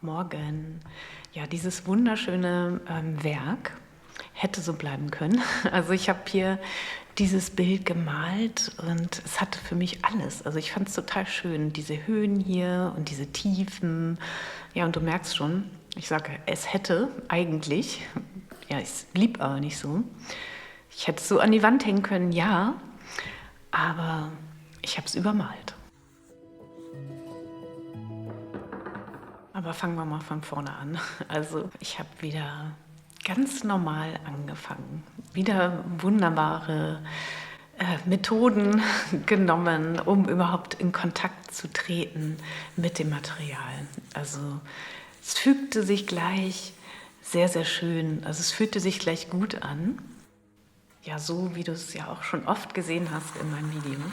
Morgen. Ja, dieses wunderschöne Werk hätte so bleiben können. Also ich habe hier dieses Bild gemalt und es hatte für mich alles. Also ich fand es total schön, diese Höhen hier und diese Tiefen. Ja, und du merkst schon, ich sage, es hätte eigentlich, ja, es blieb aber nicht so. Ich hätte es so an die Wand hängen können, ja, aber ich habe es übermalt. Aber fangen wir mal von vorne an. Also ich habe wieder ganz normal angefangen. Wieder wunderbare Methoden genommen, um überhaupt in Kontakt zu treten mit dem Material. Also es fügte sich gleich sehr, sehr schön, also es fühlte sich gleich gut an. Ja, so wie du es ja auch schon oft gesehen hast in meinen Videos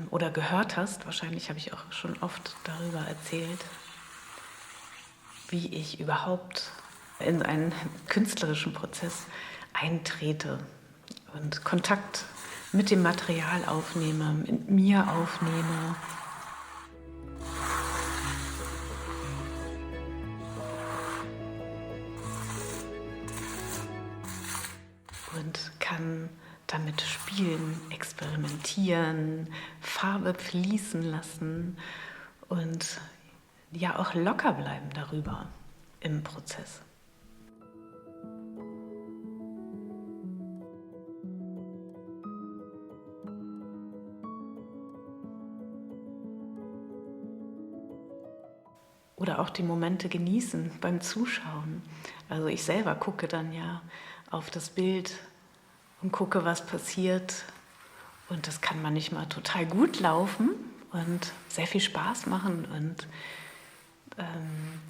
oder gehört hast. Wahrscheinlich habe ich auch schon oft darüber erzählt, wie ich überhaupt in einen künstlerischen Prozess eintrete und Kontakt mit dem Material aufnehme, mit mir aufnehme. Und kann damit spielen, experimentieren, Farbe fließen lassen und ja auch locker bleiben darüber im Prozess. Oder auch die Momente genießen beim Zuschauen. Also ich selber gucke dann ja auf das Bild und gucke, was passiert. Und das kann manchmal total gut laufen und sehr viel Spaß machen. Und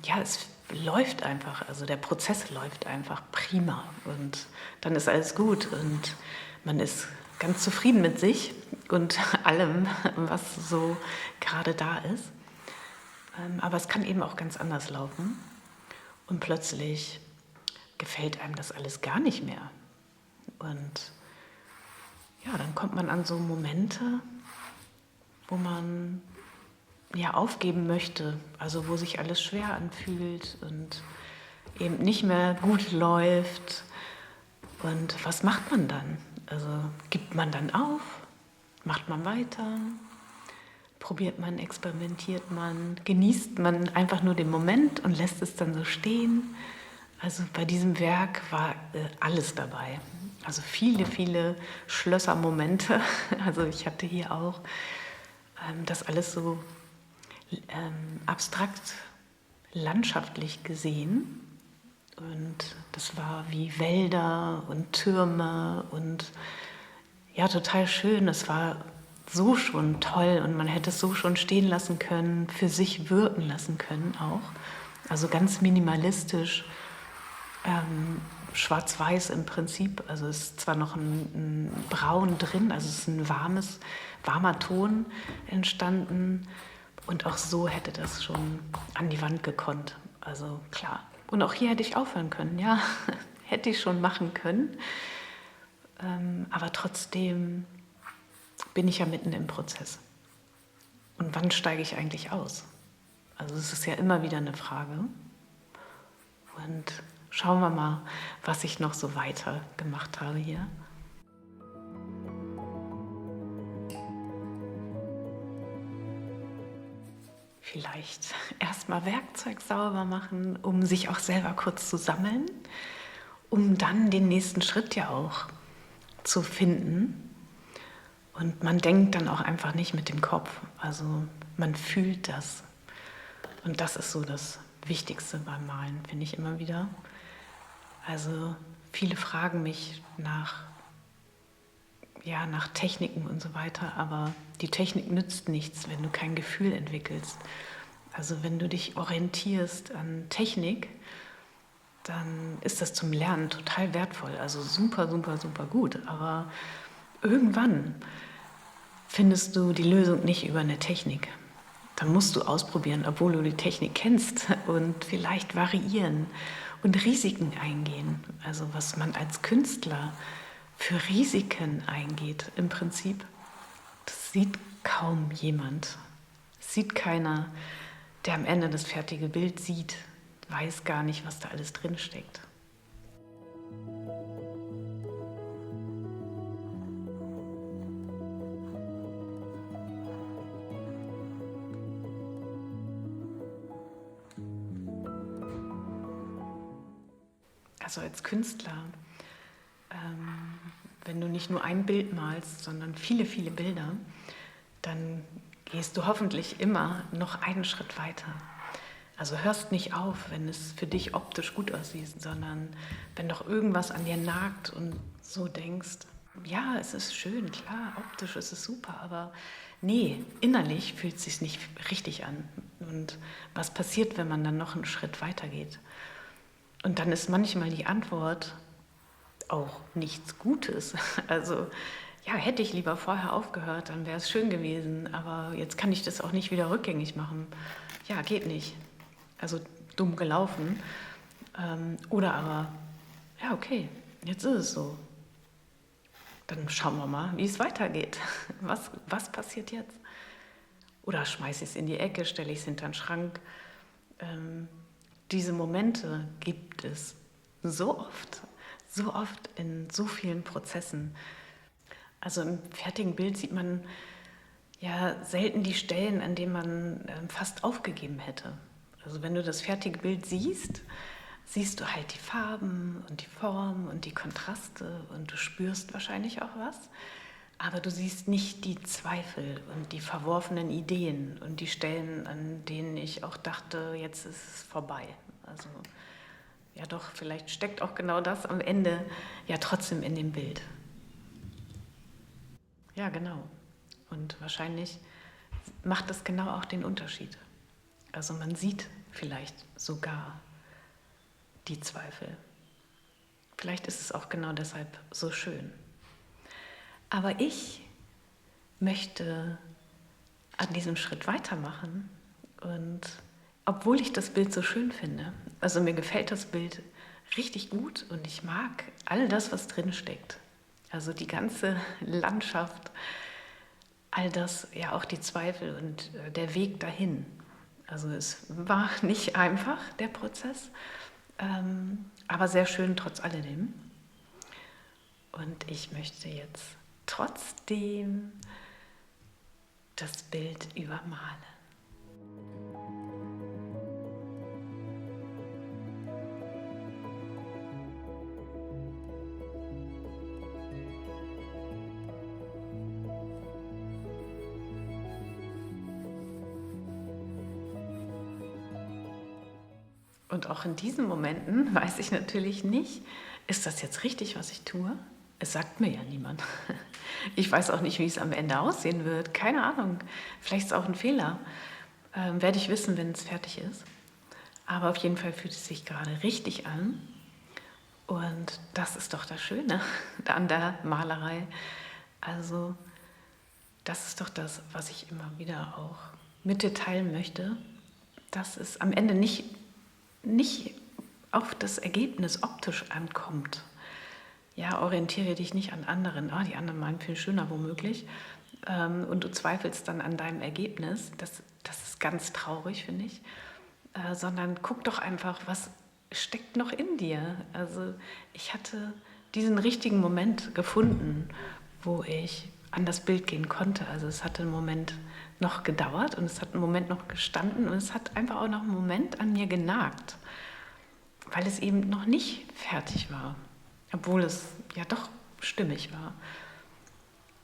ja, es läuft einfach, also der Prozess läuft einfach prima. Und dann ist alles gut und man ist ganz zufrieden mit sich und allem, was so gerade da ist. Aber es kann eben auch ganz anders laufen und plötzlich gefällt einem das alles gar nicht mehr. Und ja, dann kommt man an so Momente, wo man ja aufgeben möchte, also wo sich alles schwer anfühlt und eben nicht mehr gut läuft. Und was macht man dann? Also gibt man dann auf? Macht man weiter? Probiert man, experimentiert man, genießt man einfach nur den Moment und lässt es dann so stehen. Also bei diesem Werk war alles dabei. Also viele, viele Schlössermomente. Also ich hatte hier auch das alles so abstrakt landschaftlich gesehen. Und das war wie Wälder und Türme und ja, total schön. Es war so schon toll und man hätte es so schon stehen lassen können, für sich wirken lassen können auch. Also ganz minimalistisch, schwarz-weiß im Prinzip. Also es ist zwar noch ein Braun drin, also es ist ein warmer Ton entstanden und auch so hätte das schon an die Wand gekonnt. Also klar. Und auch hier hätte ich aufhören können, ja, hätte ich schon machen können. Aber trotzdem bin ich ja mitten im Prozess. Und wann steige ich eigentlich aus? Also es ist ja immer wieder eine Frage. Und schauen wir mal, was ich noch so weiter gemacht habe hier. Vielleicht erstmal Werkzeug sauber machen, um sich auch selber kurz zu sammeln, um dann den nächsten Schritt ja auch zu finden. Und man denkt dann auch einfach nicht mit dem Kopf, also man fühlt das. Und das ist so das Wichtigste beim Malen, finde ich immer wieder. Also viele fragen mich nach Techniken und so weiter, aber die Technik nützt nichts, wenn du kein Gefühl entwickelst. Also wenn du dich orientierst an Technik, dann ist das zum Lernen total wertvoll, also super, super, super gut. Aber irgendwann findest du die Lösung nicht über eine Technik. Dann musst du ausprobieren, obwohl du die Technik kennst und vielleicht variieren und Risiken eingehen. Also was man als Künstler für Risiken eingeht im Prinzip, das sieht kaum jemand. Es sieht keiner, der am Ende das fertige Bild sieht, weiß gar nicht, was da alles drin steckt. Also als Künstler, wenn du nicht nur ein Bild malst, sondern viele, viele Bilder, dann gehst du hoffentlich immer noch einen Schritt weiter. Also hörst nicht auf, wenn es für dich optisch gut aussieht, sondern wenn doch irgendwas an dir nagt und so denkst, ja, es ist schön, klar, optisch ist es super, aber nee, innerlich fühlt es sich nicht richtig an. Und was passiert, wenn man dann noch einen Schritt weiter geht? Und dann ist manchmal die Antwort auch nichts Gutes. Also ja, hätte ich lieber vorher aufgehört, dann wäre es schön gewesen, aber jetzt kann ich das auch nicht wieder rückgängig machen. Ja, geht nicht. Also dumm gelaufen. Oder aber, ja, okay, jetzt ist es so. Dann schauen wir mal, wie es weitergeht. Was passiert jetzt? Oder schmeiße ich es in die Ecke, stelle ich es hinter den Schrank. Diese Momente gibt es so oft in so vielen Prozessen. Also im fertigen Bild sieht man ja selten die Stellen, an denen man fast aufgegeben hätte. Also wenn du das fertige Bild siehst, siehst du halt die Farben und die Form und die Kontraste und du spürst wahrscheinlich auch was. Aber du siehst nicht die Zweifel und die verworfenen Ideen und die Stellen, an denen ich auch dachte, jetzt ist es vorbei. Also ja doch, vielleicht steckt auch genau das am Ende ja trotzdem in dem Bild. Ja, genau. Und wahrscheinlich macht das genau auch den Unterschied. Also man sieht vielleicht sogar die Zweifel. Vielleicht ist es auch genau deshalb so schön. Aber ich möchte an diesem Schritt weitermachen und obwohl ich das Bild so schön finde, also mir gefällt das Bild richtig gut und ich mag all das, was drin steckt. Also die ganze Landschaft, all das, ja auch die Zweifel und der Weg dahin. Also es war nicht einfach, der Prozess, aber sehr schön trotz alledem. Und ich möchte jetzt trotzdem das Bild übermalen. Und auch in diesen Momenten weiß ich natürlich nicht, ist das jetzt richtig, was ich tue? Es sagt mir ja niemand. Ich weiß auch nicht, wie es am Ende aussehen wird. Keine Ahnung. Vielleicht ist es auch ein Fehler. Werde ich wissen, wenn es fertig ist. Aber auf jeden Fall fühlt es sich gerade richtig an. Und das ist doch das Schöne an der Malerei. Also das ist doch das, was ich immer wieder auch mit dir teilen möchte, dass es am Ende nicht auf das Ergebnis optisch ankommt. Ja, orientiere dich nicht an anderen. Ah, die anderen malen viel schöner womöglich. Und du zweifelst dann an deinem Ergebnis. Das ist ganz traurig, finde ich. Sondern guck doch einfach, was steckt noch in dir. Also ich hatte diesen richtigen Moment gefunden, wo ich an das Bild gehen konnte. Also es hatte einen Moment noch gedauert und es hat einen Moment noch gestanden und es hat einfach auch noch einen Moment an mir genagt, weil es eben noch nicht fertig war, obwohl es ja doch stimmig war,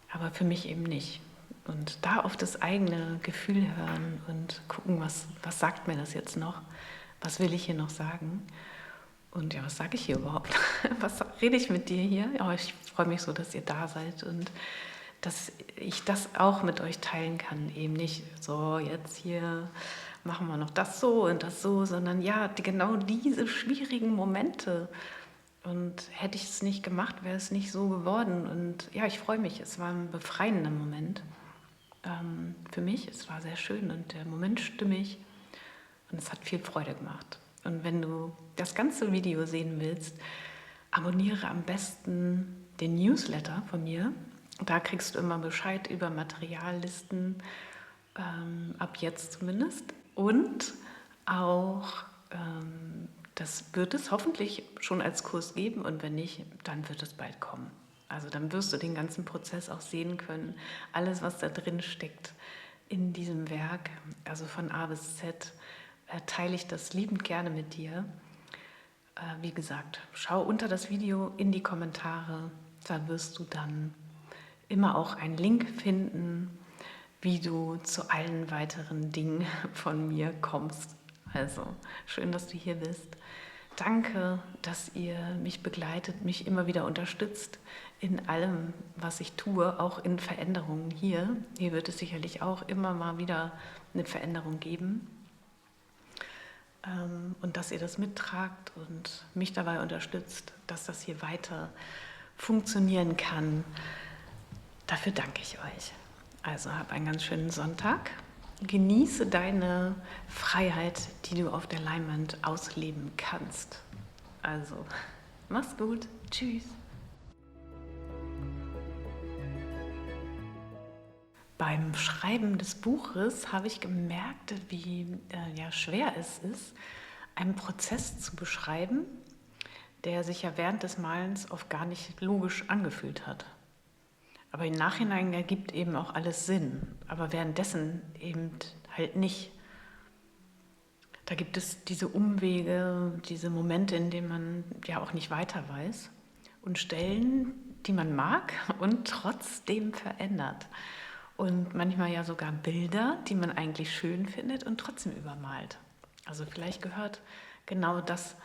aber für mich eben nicht. Und da auf das eigene Gefühl hören und gucken, was sagt mir das jetzt noch, was will ich hier noch sagen und ja, was sage ich hier überhaupt, was rede ich mit dir hier? Ja, ich freue mich so, dass ihr da seid und dass ich das auch mit euch teilen kann, eben nicht so, jetzt hier machen wir noch das so und das so, sondern ja, genau diese schwierigen Momente. Und hätte ich es nicht gemacht, wäre es nicht so geworden. Und ja, ich freue mich, es war ein befreiender Moment für mich. Es war sehr schön und der Moment stimmig und es hat viel Freude gemacht. Und wenn du das ganze Video sehen willst, abonniere am besten den Newsletter von mir. Da kriegst du immer Bescheid über Materiallisten, ab jetzt zumindest. Und auch, das wird es hoffentlich schon als Kurs geben und wenn nicht, dann wird es bald kommen. Also dann wirst du den ganzen Prozess auch sehen können, alles, was da drin steckt in diesem Werk, also von A bis Z, teile ich das liebend gerne mit dir. Wie gesagt, schau unter das Video in die Kommentare, da wirst du dann immer auch einen Link finden, wie du zu allen weiteren Dingen von mir kommst. Also schön, dass du hier bist. Danke, dass ihr mich begleitet, mich immer wieder unterstützt in allem, was ich tue, auch in Veränderungen hier. Hier wird es sicherlich auch immer mal wieder eine Veränderung geben. Und dass ihr das mittragt und mich dabei unterstützt, dass das hier weiter funktionieren kann. Dafür danke ich euch. Also hab einen ganz schönen Sonntag. Genieße deine Freiheit, die du auf der Leinwand ausleben kannst. Also, mach's gut. Tschüss. Beim Schreiben des Buches habe ich gemerkt, wie schwer es ist, einen Prozess zu beschreiben, der sich ja während des Malens oft gar nicht logisch angefühlt hat. Aber im Nachhinein ergibt eben auch alles Sinn, aber währenddessen eben halt nicht. Da gibt es diese Umwege, diese Momente, in denen man ja auch nicht weiter weiß und Stellen, die man mag und trotzdem verändert. Und manchmal ja sogar Bilder, die man eigentlich schön findet und trotzdem übermalt. Also vielleicht gehört genau das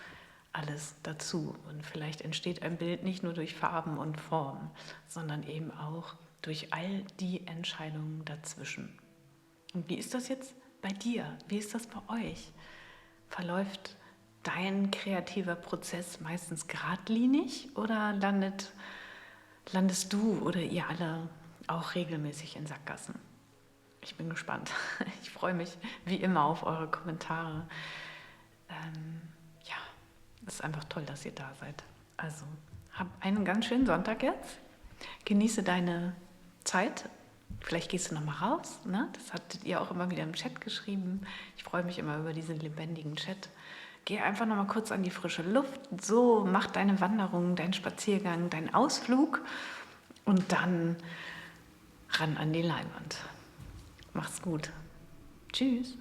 alles dazu. Und vielleicht entsteht ein Bild nicht nur durch Farben und Formen, sondern eben auch durch all die Entscheidungen dazwischen. Und wie ist das jetzt bei dir? Wie ist das bei euch? Verläuft dein kreativer Prozess meistens geradlinig oder landest du oder ihr alle auch regelmäßig in Sackgassen? Ich bin gespannt. Ich freue mich wie immer auf eure Kommentare. Es ist einfach toll, dass ihr da seid. Also, hab einen ganz schönen Sonntag jetzt. Genieße deine Zeit. Vielleicht gehst du noch mal raus. Ne? Das hattet ihr auch immer wieder im Chat geschrieben. Ich freue mich immer über diesen lebendigen Chat. Geh einfach noch mal kurz an die frische Luft. So, mach deine Wanderung, deinen Spaziergang, deinen Ausflug und dann ran an die Leinwand. Mach's gut. Tschüss.